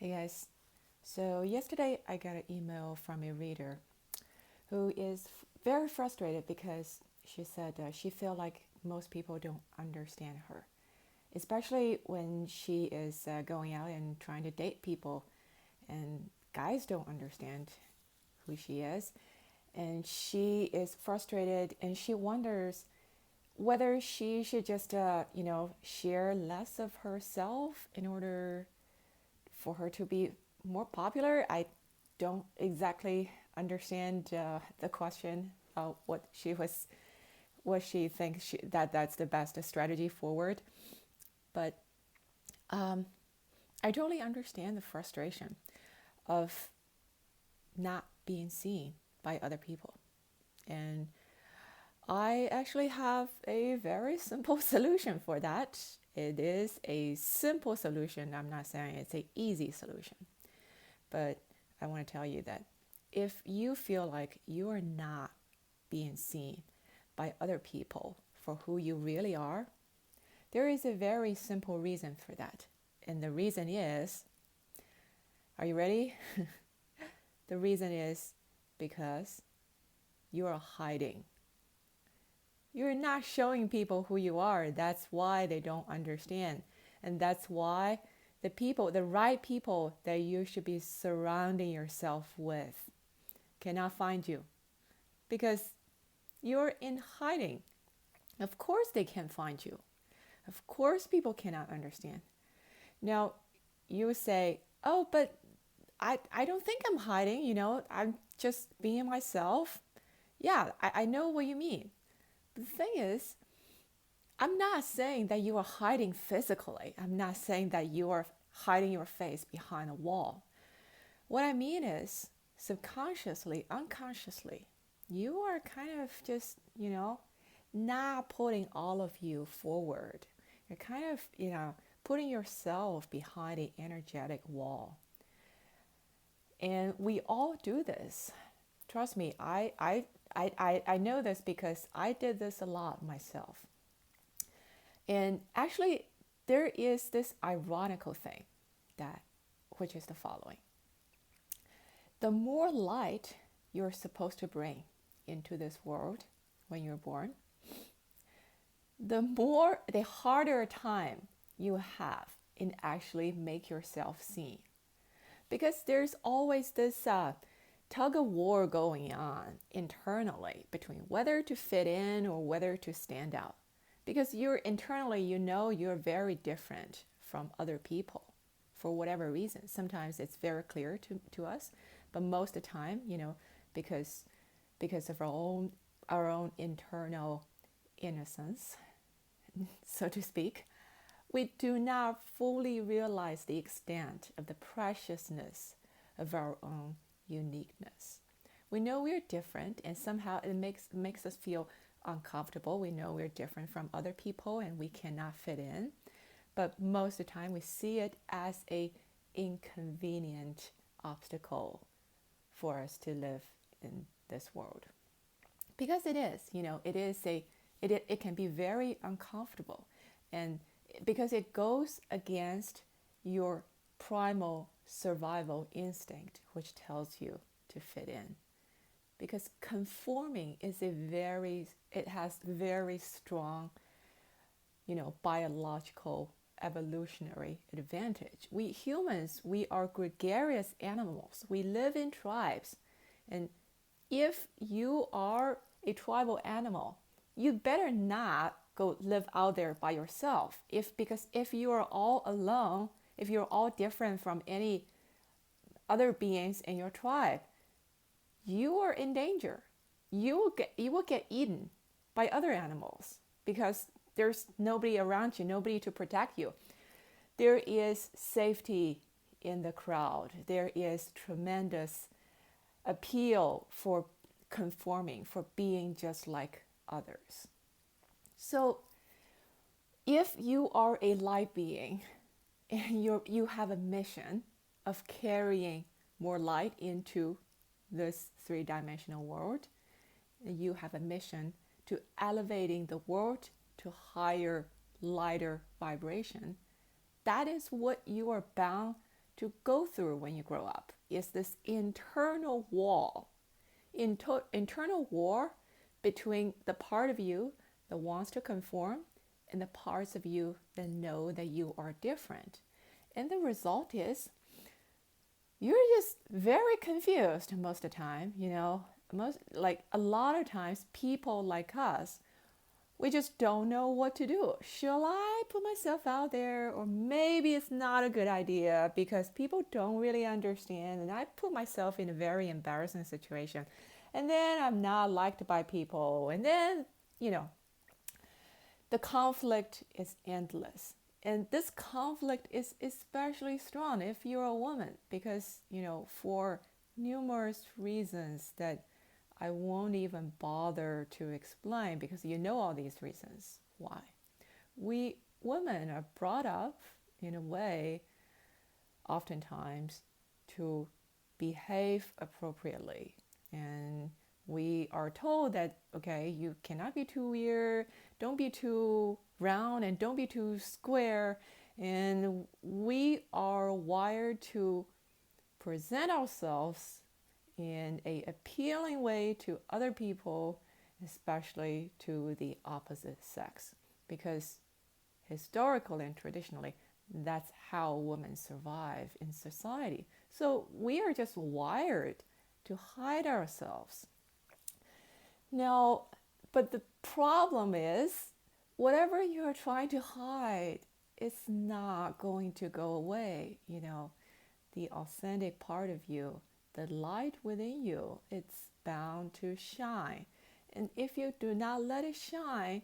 Hey guys, so yesterday I got an email from a reader who is very frustrated because she said she felt like most people don't understand her, especially when she is going out and trying to date people, and guys don't understand who she is, and she is frustrated and she wonders whether she should just share less of herself in order for her to be more popular. I don't exactly understand the question. What she thinks that's the best strategy forward. But I totally understand the frustration of not being seen by other people, and I actually have a very simple solution for that. It is a simple solution. I'm not saying it's an easy solution. But I want to tell you that if you feel like you are not being seen by other people for who you really are, there is a very simple reason for that. And the reason is, are you ready? The reason is because you are hiding. You're not showing people who you are. That's why they don't understand. And that's why the right people that you should be surrounding yourself with cannot find you because you're in hiding. Of course they can't find you. Of course people cannot understand. Now, you say, oh, but I don't think I'm hiding, I'm just being myself. Yeah, I know what you mean. But the thing is, I'm not saying that you are hiding physically. I'm not saying that you are hiding your face behind a wall. What I mean is, subconsciously, unconsciously, you are kind of just, not putting all of you forward. You're kind of, putting yourself behind an energetic wall. And we all do this. Trust me, I know this because I did this a lot myself. And actually, there is this ironical thing which is the following. The more light you're supposed to bring into this world when you're born, the harder time you have in actually make yourself seen. Because there's always this tug of war going on internally between whether to fit in or whether to stand out. Because you're internally, you're very different from other people for whatever reason. Sometimes it's very clear to us, but most of the time, because of our own internal innocence, so to speak, we do not fully realize the extent of the preciousness of our own uniqueness. We know we're different, and somehow it makes us feel uncomfortable. We know we're different from other people and we cannot fit in. But most of the time we see it as an inconvenient obstacle for us to live in this world. Because it can be very uncomfortable, and because it goes against your primal survival instinct, which tells you to fit in. Because conforming it has very strong, biological evolutionary advantage. We humans, we are gregarious animals. We live in tribes. And if you are a tribal animal, you better not go live out there by yourself. Because if you are all alone, if you're all different from any other beings in your tribe, you are in danger. You will get eaten by other animals because there's nobody around you, nobody to protect you. There is safety in the crowd. There is tremendous appeal for conforming, for being just like others. So if you are a light being and you have a mission of carrying more light into this three-dimensional world, you have a mission to elevating the world to higher, lighter vibration. That is what you are bound to go through when you grow up is this internal wall, internal war between the part of you that wants to conform and the parts of you that know that you are different. And the result is you're just very confused most of the time, a lot of times people like us, we just don't know what to do. Shall I put myself out there? Or maybe it's not a good idea because people don't really understand. And I put myself in a very embarrassing situation. And then I'm not liked by people. And then, the conflict is endless. And this conflict is especially strong if you're a woman because, for numerous reasons that I won't even bother to explain because you know all these reasons why. We women are brought up in a way, oftentimes, to behave appropriately. And we are told that, okay, you cannot be too weird, don't be too round, and don't be too square. And we are wired to present ourselves in an appealing way to other people, especially to the opposite sex, because historically and traditionally, that's how women survive in society. So we are just wired to hide ourselves. Now, but the problem is, whatever you're trying to hide, it's not going to go away. The authentic part of you, the light within you, it's bound to shine. And if you do not let it shine,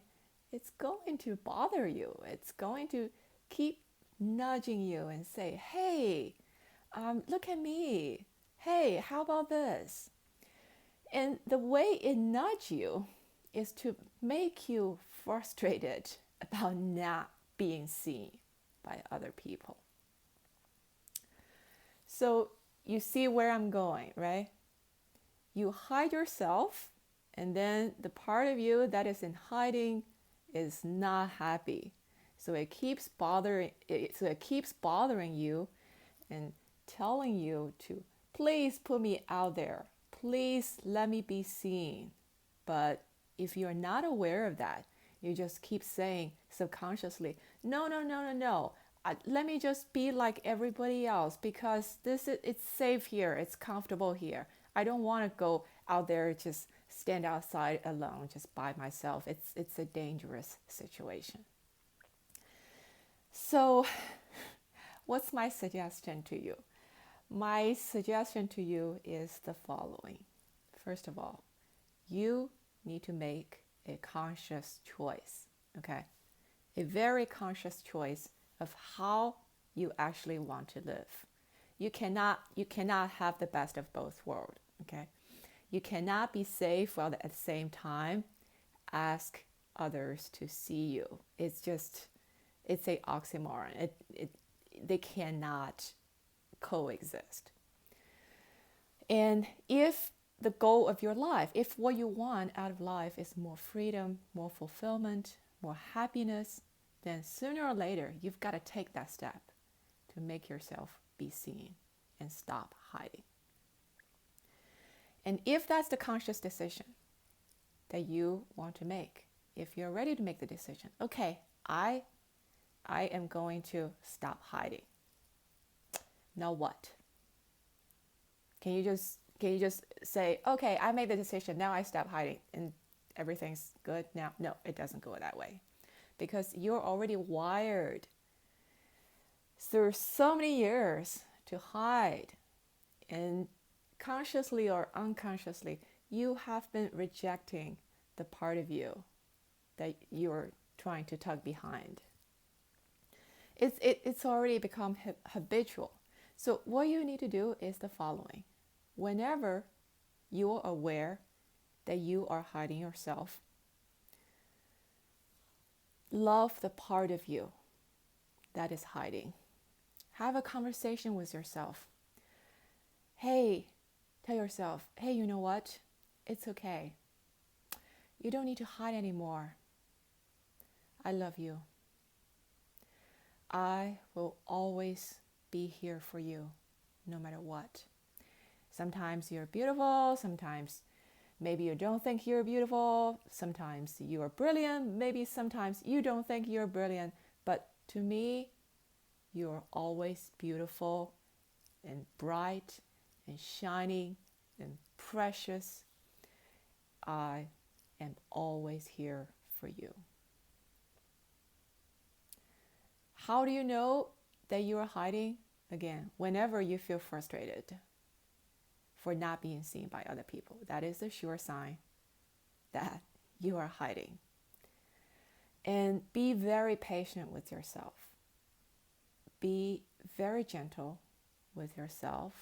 it's going to bother you. It's going to keep nudging you and say, hey, look at me. Hey, how about this? And the way it nudges you is to make you frustrated about not being seen by other people. So you see where I'm going, right? You hide yourself, and then the part of you that is in hiding is not happy. So it keeps bothering you and telling you to please put me out there. Please let me be seen. But if you're not aware of that, you just keep saying subconsciously, no. Let me just be like everybody else because it's safe here, it's comfortable here. I don't want to go out there, just stand outside alone, just by myself. It's a dangerous situation. So what's my suggestion to you? My suggestion to you is the following. First of all, you need to make a conscious choice, okay? A very conscious choice of how you actually want to live. You cannot have the best of both worlds, okay? You cannot be safe while at the same time ask others to see you. It's a oxymoron. They cannot coexist. And if the goal of your life, if what you want out of life is more freedom, more fulfillment, more happiness, then sooner or later, you've got to take that step to make yourself be seen and stop hiding. And if that's the conscious decision that you want to make, if you're ready to make the decision, okay, I am going to stop hiding. Now what? Can you just say, okay, I made the decision, now I stop hiding and everything's good now? No, it doesn't go that way. Because you're already wired through so many years to hide. And consciously or unconsciously, you have been rejecting the part of you that you're trying to tug behind. It's already become habitual. So what you need to do is the following. Whenever you are aware that you are hiding yourself, love the part of you that is hiding. Have a conversation with yourself. Tell yourself, hey, you know what? It's okay. You don't need to hide anymore. I love you. I will always be here for you no matter what. Sometimes you're beautiful, sometimes maybe you don't think you're beautiful, sometimes you are brilliant, maybe sometimes you don't think you're brilliant, but to me, you're always beautiful and bright and shining and precious. I am always here for you. How do you know that you are hiding? Again, whenever you feel frustrated for not being seen by other people, that is a sure sign that you are hiding. And be very patient with yourself. Be very gentle with yourself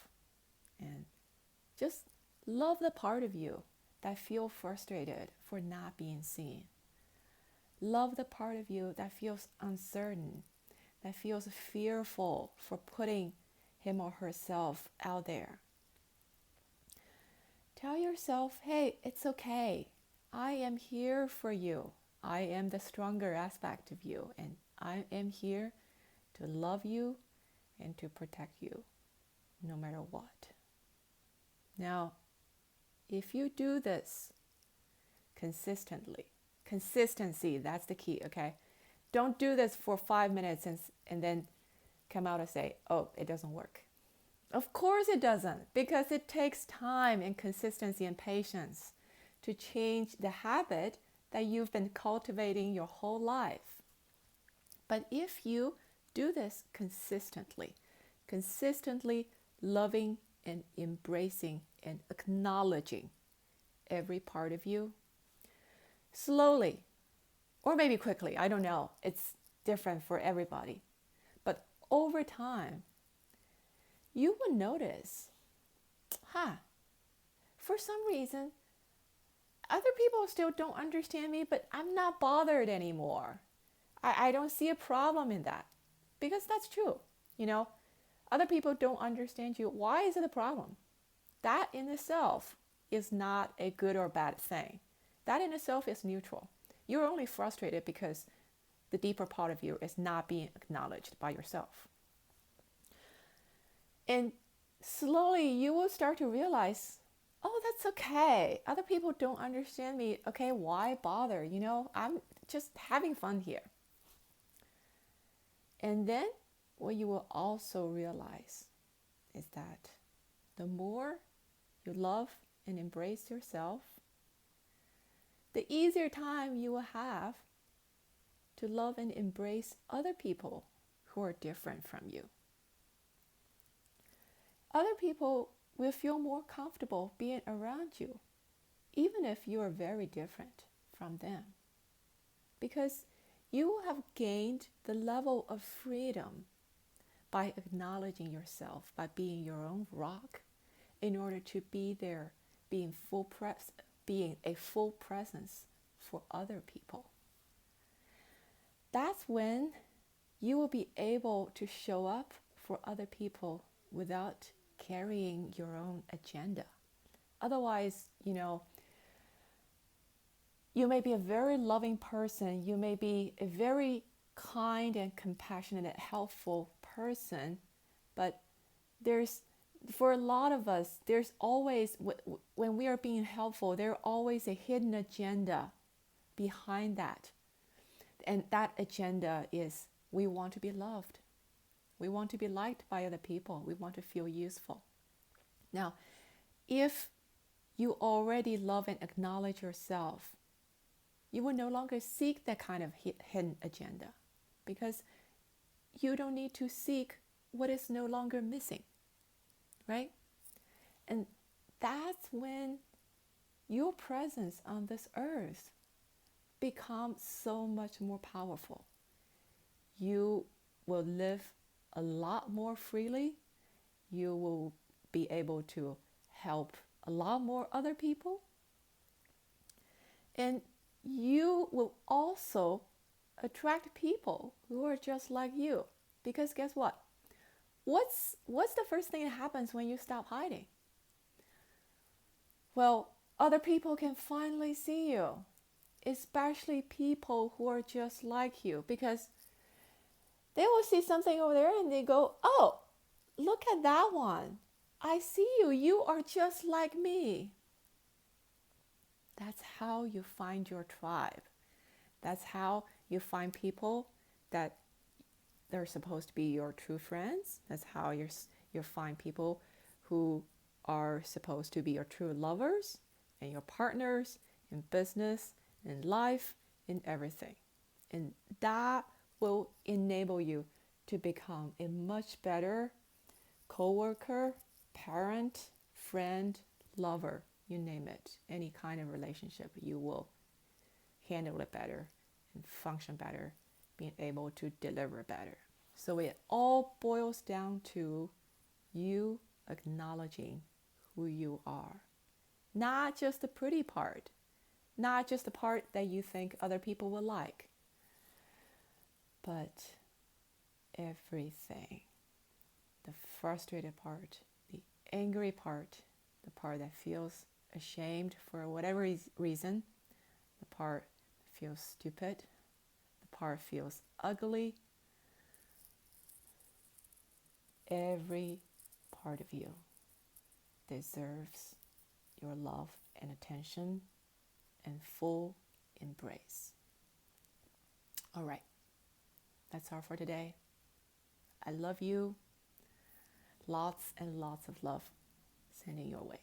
and just love the part of you that feels frustrated for not being seen. Love the part of you that feels uncertain, that feels fearful for putting him or herself out there. Tell yourself, hey, it's okay. I am here for you. I am the stronger aspect of you, and I am here to love you and to protect you no matter what. Now, if you do this consistently, consistency, that's the key, okay? Don't do this for 5 minutes and then come out and say, oh, it doesn't work. Of course it doesn't, because it takes time and consistency and patience to change the habit that you've been cultivating your whole life. But if you do this consistently loving and embracing and acknowledging every part of you, slowly, or maybe quickly, I don't know, it's different for everybody. But over time, you will notice, for some reason, other people still don't understand me, but I'm not bothered anymore. I don't see a problem in that, because that's true. Other people don't understand you. Why is it a problem? That in itself is not a good or bad thing. That in itself is neutral. You're only frustrated because the deeper part of you is not being acknowledged by yourself. And slowly you will start to realize, oh, that's okay. Other people don't understand me. Okay, why bother? I'm just having fun here. And then what you will also realize is that the more you love and embrace yourself, the easier time you will have to love and embrace other people who are different from you. Other people will feel more comfortable being around you, even if you are very different from them, because you will have gained the level of freedom by acknowledging yourself, by being your own rock, in order to be there, being a full presence for other people. That's when you will be able to show up for other people without carrying your own agenda. Otherwise, you may be a very loving person, you may be a very kind and compassionate and helpful person, but for a lot of us, there's always, when we are being helpful, there's always a hidden agenda behind that. And that agenda is, we want to be loved. We want to be liked by other people. We want to feel useful. Now, if you already love and acknowledge yourself, you will no longer seek that kind of hidden agenda, because you don't need to seek what is no longer missing, right? And that's when your presence on this earth becomes so much more powerful. You will live a lot more freely. You will be able to help a lot more other people. And you will also attract people who are just like you. Because guess what? What's the first thing that happens when you stop hiding? Well, other people can finally see you, especially people who are just like you, because they will see something over there and they go, oh, look at that one. I see you. You are just like me. That's how you find your tribe. That's how you find people that they're supposed to be your true friends. That's how you find people who are supposed to be your true lovers and your partners in business, in life, in everything. And that will enable you to become a much better coworker, parent, friend, lover, you name it. Any kind of relationship, you will handle it better and function better, being able to deliver better. So it all boils down to you acknowledging who you are. Not just the pretty part, not just the part that you think other people will like, but everything. The frustrated part, the angry part, the part that feels ashamed for whatever reason, the part that feels stupid, the part feels ugly. Every part of you deserves your love and attention and full embrace. All right, that's all for today. I love you. Lots and lots of love sending your way.